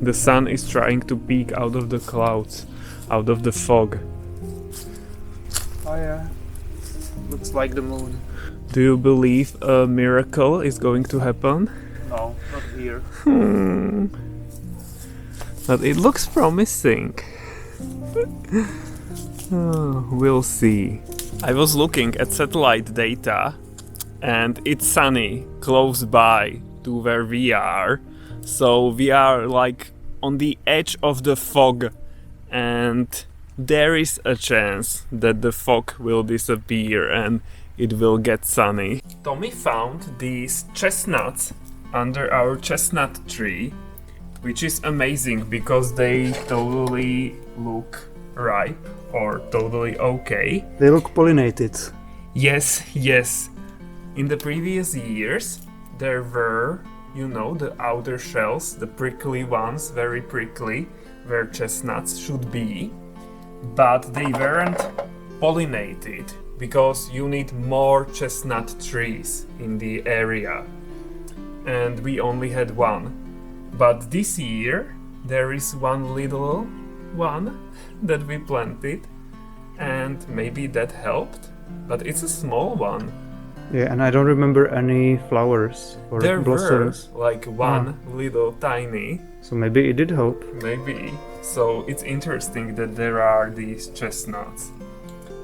The sun is trying to peek out of the clouds, out of the fog. Oh yeah, looks like the moon. Do you believe a miracle is going to happen? No, not here. But it looks promising. Oh, we'll see. I was looking at satellite data and it's sunny close by to where we are. So we are like on the edge of the fog and there is a chance that the fog will disappear and it will get sunny. Tommy found these chestnuts under our chestnut tree, which is amazing because they totally look ripe or totally okay. They look pollinated. Yes. In the previous years, there were, you know, the outer shells, the prickly ones, very prickly, where chestnuts should be, but they weren't pollinated because you need more chestnut trees in the area, and we only had one. But this year there is one little one that we planted, and maybe that helped, but it's a small one. Yeah, and I don't remember any flowers or There blossoms. were like one little tiny. So maybe it did help. Maybe. So it's interesting that there are these chestnuts.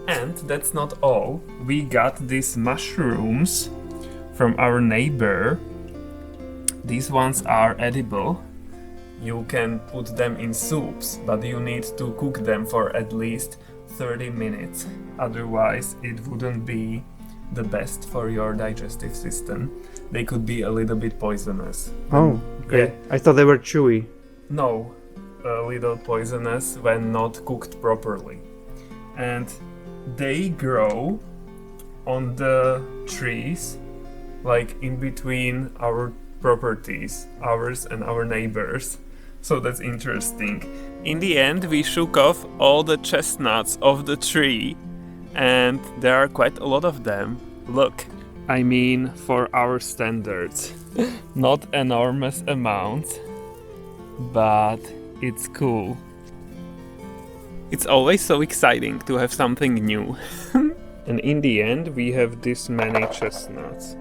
And that's not all. We got these mushrooms from our neighbor. These ones are edible. You can put them in soups, but you need to cook them for at least 30 minutes. Otherwise, it wouldn't be the best for your digestive system. They could be a little bit poisonous. Oh, okay. Yeah. I thought they were chewy. No, a little poisonous when not cooked properly. And they grow on the trees, like in between our properties, ours and our neighbors. So that's interesting. In the end, we shook off all the chestnuts off the tree, and there are quite a lot of them. Look, I mean, for our standards, not enormous amounts, but it's cool. It's always so exciting to have something new. And in the end, we have this many chestnuts.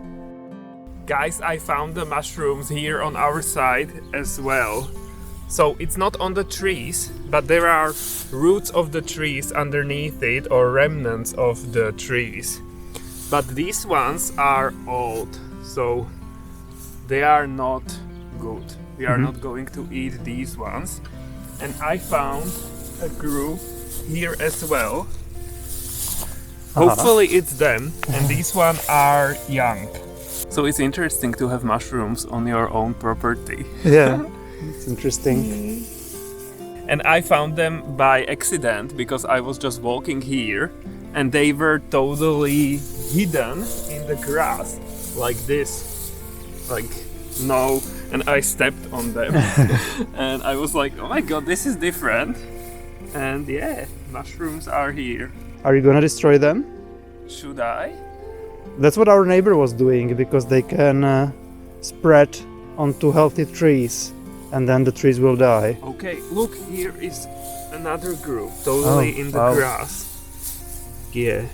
Guys, I found the mushrooms here on our side as well. So it's not on the trees, but there are roots of the trees underneath it, or remnants of the trees. But these ones are old, so they are not good. We are not going to eat these ones. And I found a group here as well. Hopefully it's them, and these ones are young. So it's interesting to have mushrooms on your own property. Yeah, it's interesting. And I found them by accident because I was just walking here and they were totally hidden in the grass like this. Like, no, and I stepped on them. And I was like, oh my god, this is different. And yeah, mushrooms are here. Are you gonna destroy them? Should I? That's what our neighbor was doing, because they can spread onto healthy trees and then the trees will die. Okay, look, here is another group totally in the grass. Yeah.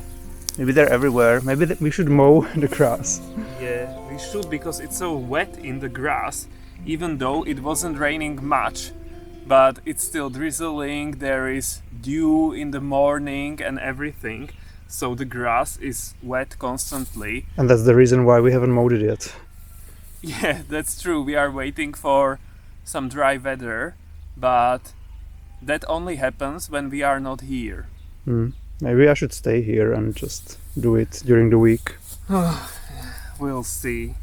Maybe they're everywhere. Maybe we should mow the grass. Yeah, we should, because it's so wet in the grass, even though it wasn't raining much, but it's still drizzling, there is dew in the morning and everything, so the grass is wet constantly. And that's the reason why we haven't mowed it yet. Yeah, that's true, we are waiting for some dry weather, but that only happens when we are not here. Maybe I should stay here and just do it during the week. We'll see.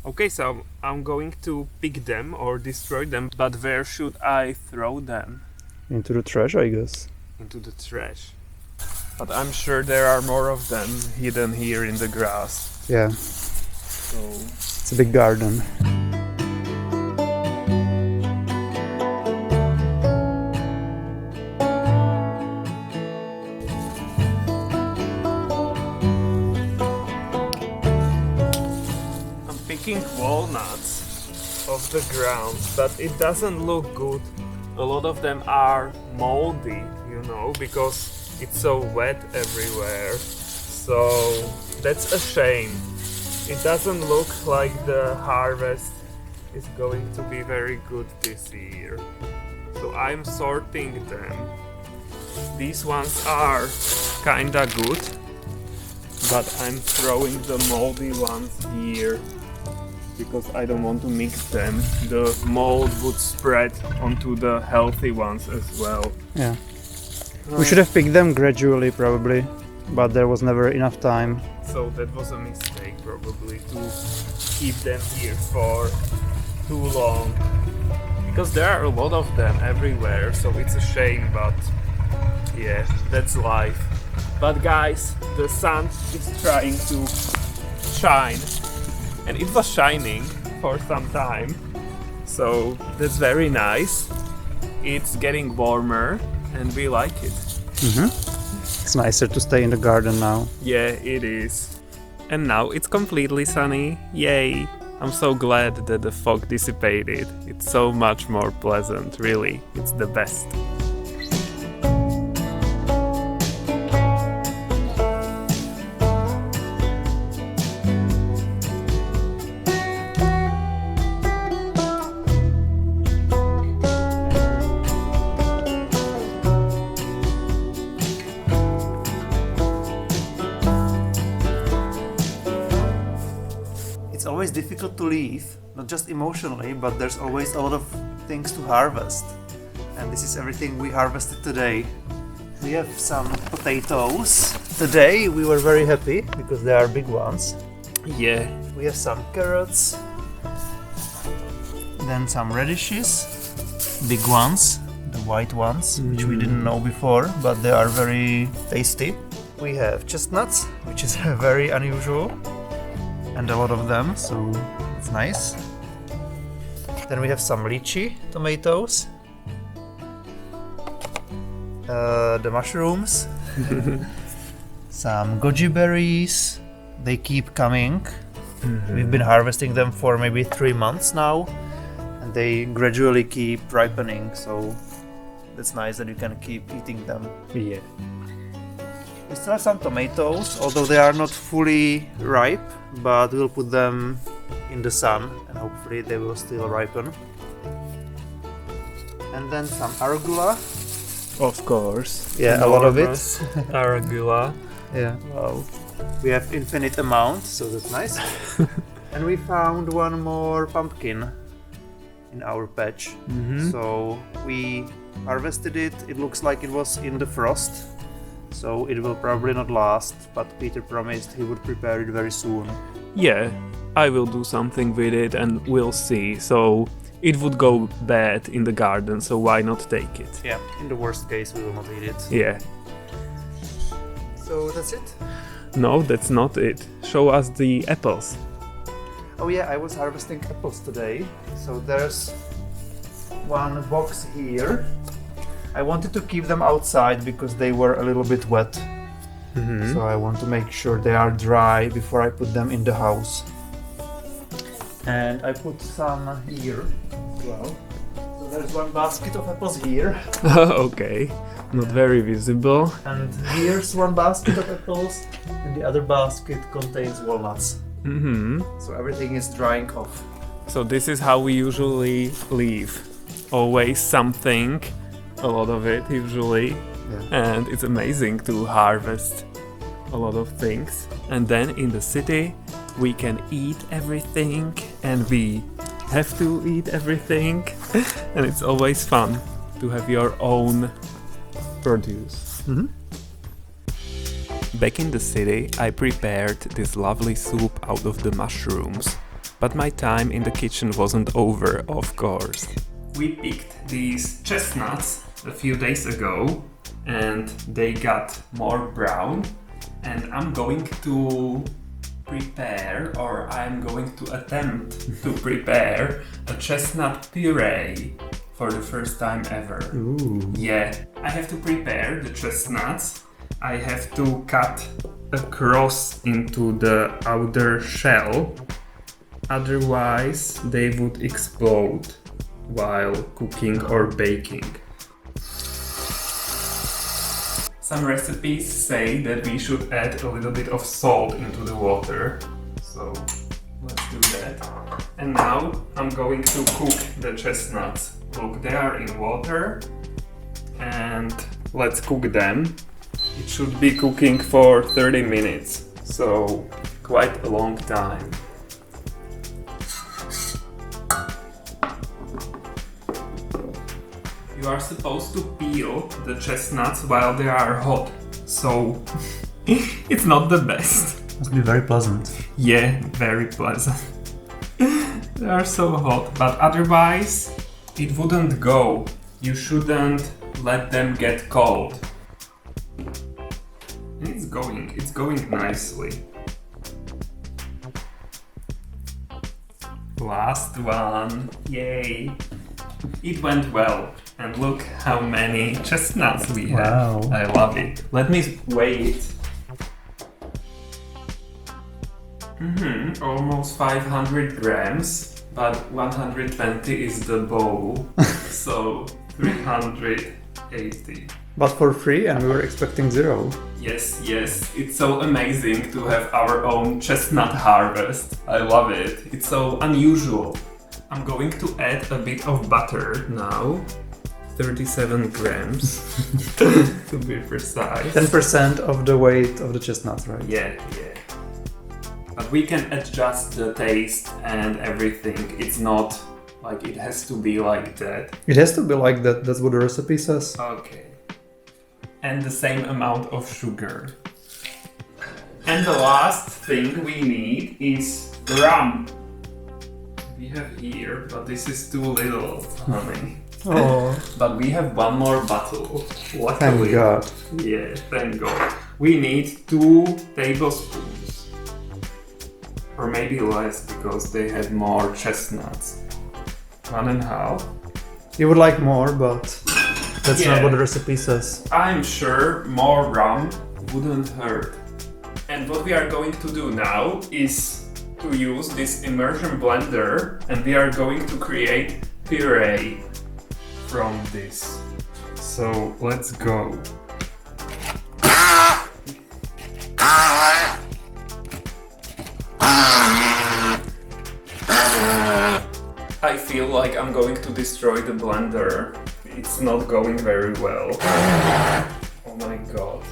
Okay, so I'm going to pick them or destroy them, but where should I throw them? Into the trash, I guess. Into the trash. But I'm sure there are more of them hidden here in the grass. Yeah, So it's a big garden. I'm picking walnuts. of the ground, but it doesn't look good. A lot of them are moldy, you know, because it's so wet everywhere. So that's a shame. It doesn't look like the harvest is going to be very good this year. So I'm sorting them. These ones are kinda good, but I'm throwing the moldy ones here because I don't want to mix them. The mold would spread onto the healthy ones as well. Yeah. We should have picked them gradually, probably, but there was never enough time. So that was a mistake, probably, to keep them here for too long. Because there are a lot of them everywhere, so it's a shame, but yeah, that's life. But guys, the sun is trying to shine, and it was shining for some time, so that's very nice. It's getting warmer and we like it. It's nicer to stay in the garden now. Yeah, it is. And now it's completely sunny. Yay! I'm so glad that the fog dissipated. It's so much more pleasant, really. It's the best. It's always difficult to leave, not just emotionally, but there's always a lot of things to harvest. And this is everything we harvested today. We have some potatoes. Today we were very happy because they are big ones. Yeah. We have some carrots, then some radishes, big ones, the white ones, which we didn't know before, but they are very tasty. We have chestnuts, which is very unusual, and a lot of them, so it's nice. Then we have some lychee tomatoes, the mushrooms, some goji berries. They keep coming. We've been harvesting them for maybe 3 months now, and they gradually keep ripening, so that's nice that you can keep eating them. Yeah. We still have some tomatoes, although they are not fully ripe, but we'll put them in the sun and hopefully they will still ripen. And then some arugula. Of course. Yeah, a lot of it. Arugula. Yeah. Wow. We have infinite amount, so that's nice. And we found one more pumpkin in our patch. So we harvested it. It looks like it was in the frost, so it will probably not last, but Peter promised he would prepare it very soon. Yeah, I will do something with it and we'll see. So it would go bad in the garden, so why not take it? Yeah, in the worst case we will not eat it. Yeah. So that's it? No, that's not it. Show us the apples. Oh yeah, I was harvesting apples today. So there's one box here. I wanted to keep them outside because they were a little bit wet. So I want to make sure they are dry before I put them in the house. And I put some here as well. So there's one basket of apples here. Okay, not very visible. And here's one basket of apples, and the other basket contains walnuts. So everything is drying off. So this is how we usually leave. Always something, a lot of it usually. Yeah. And it's amazing to harvest a lot of things. And then in the city we can eat everything, and we have to eat everything. And it's always fun to have your own produce. Back in the city, I prepared this lovely soup out of the mushrooms. But my time in the kitchen wasn't over, of course. We picked these chestnuts a few days ago, and they got more brown. And I'm going to prepare, or I'm going to attempt to prepare a chestnut puree for the first time ever. Ooh. Yeah, I have to prepare the chestnuts. I have to cut a cross into the outer shell, Otherwise, they would explode while cooking or baking. Some recipes say that we should add a little bit of salt into the water. So let's do that. And now I'm going to cook the chestnuts. Look, they are in water. And let's cook them. It should be cooking for 30 minutes. So quite a long time. You are supposed to peel the chestnuts while they are hot, so it's not the best. Must be very pleasant. Yeah, very pleasant. They are so hot, but otherwise it wouldn't go. You shouldn't let them get cold. And it's going nicely. Last one, yay! It went well. And look how many chestnuts we have. Wow. I love it. Let me weigh it. Almost 500 grams, but 120 is the bowl, so 380. But for free, and we were expecting 0. Yes, it's so amazing to have our own chestnut harvest. I love it. It's so unusual. I'm going to add a bit of butter now. 37 grams to be precise. 10% of the weight of the chestnuts, right? Yeah. But we can adjust the taste and everything. It's not like it has to be like that. It has to be like that. That's what the recipe says. Okay. And the same amount of sugar. And the last thing we need is rum. We have here, but this is too little, honey. Oh, But we have one more bottle. Luckily. thank God. Yeah, thank God. We need 2 tablespoons. Or maybe less because they had more chestnuts. 1.5. You would like more, but that's Yeah. not what the recipe says. I'm sure more rum wouldn't hurt. And what we are going to do now is to use this immersion blender, and we are going to create puree from this. So let's go. I feel like I'm going to destroy the blender. It's not going very well. Oh my god.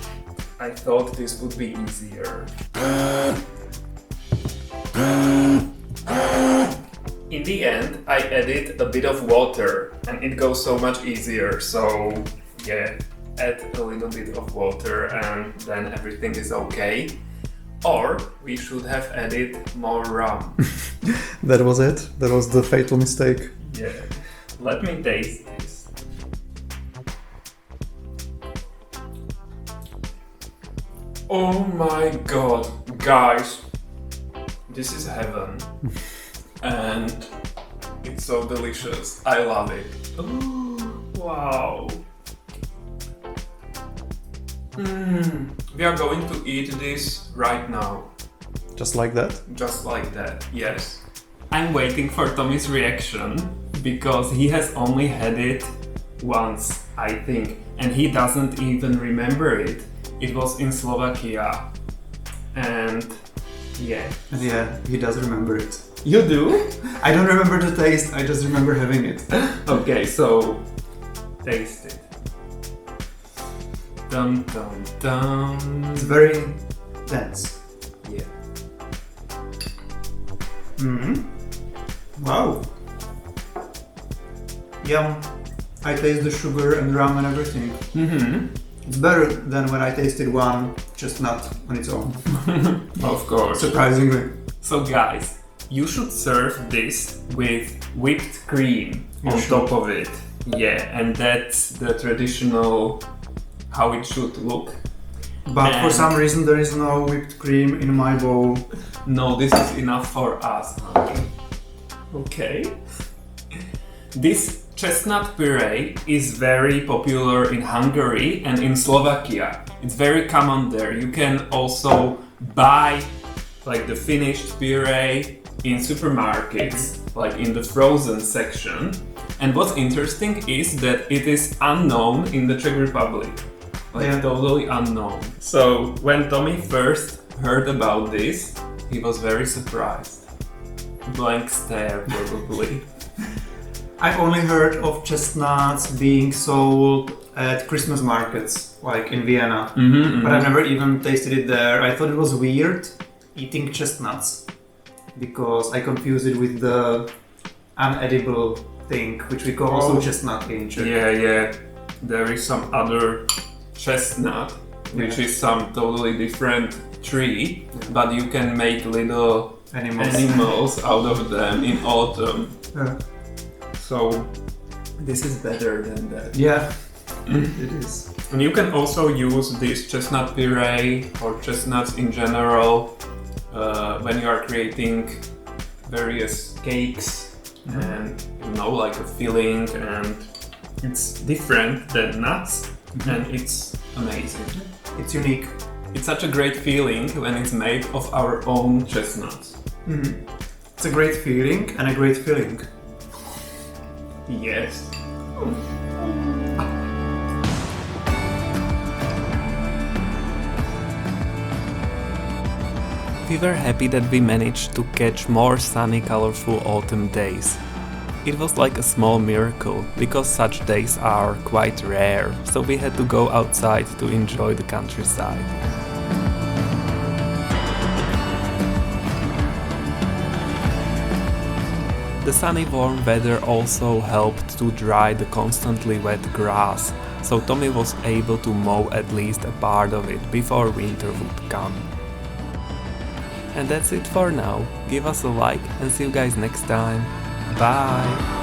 I thought this would be easier. In the end, I added a bit of water and it goes so much easier. So yeah, add a little bit of water and then everything is okay. Or we should have added more rum. That was it. That was the fatal mistake. Yeah. Let me taste this. Oh my god, guys. This is heaven. And it's so delicious. I love it. Ooh, wow. We are going to eat this right now. Just like that. Just like that, yes. I'm waiting for Tommy's reaction because he has only had it once, I think, and he doesn't even remember it. It was in Slovakia. And yeah. Yeah, he does remember it. You do? I don't remember the taste, I just remember having it. Okay, so taste it. Dum dum dum. It's very dense. Yeah. Wow. Yum. I taste the sugar and rum and everything. It's better than when I tasted one chestnut on its own. Of course. Surprisingly. So guys, you should serve this with whipped cream You on should. top of it. Yeah, and that's the traditional how it should look. But for And- some reason there is no whipped cream in my bowl. No, this is enough for us. Okay. This chestnut puree is very popular in Hungary and in Slovakia. It's very common there. You can also buy like the finished puree in supermarkets, like in the frozen section. And what's interesting is that it is unknown in the Czech Republic. Like totally unknown. So when Tommy first heard about this, he was very surprised. Blank stare probably. I've only heard of chestnuts being sold at Christmas markets, like in Vienna, but I've never even tasted it there. I thought it was weird eating chestnuts because I confused it with the unedible thing, which we call also chestnut in Czech. Yeah. There is some other chestnut, which is some totally different tree, but you can make little animals out of them in autumn. Yeah. So this is better than that. Yeah, it is. And you can also use this chestnut puree or chestnuts in general when you are creating various cakes and like a filling, and it's different than nuts and it's amazing. It's unique. It's such a great feeling when it's made of our own chestnuts. It's a great feeling and a great filling. Yes. We were happy that we managed to catch more sunny, colorful autumn days. It was like a small miracle, because such days are quite rare, so we had to go outside to enjoy the countryside. The sunny warm weather also helped to dry the constantly wet grass, so Tommy was able to mow at least a part of it before winter would come. And that's it for now. Give us a like and see you guys next time. Bye!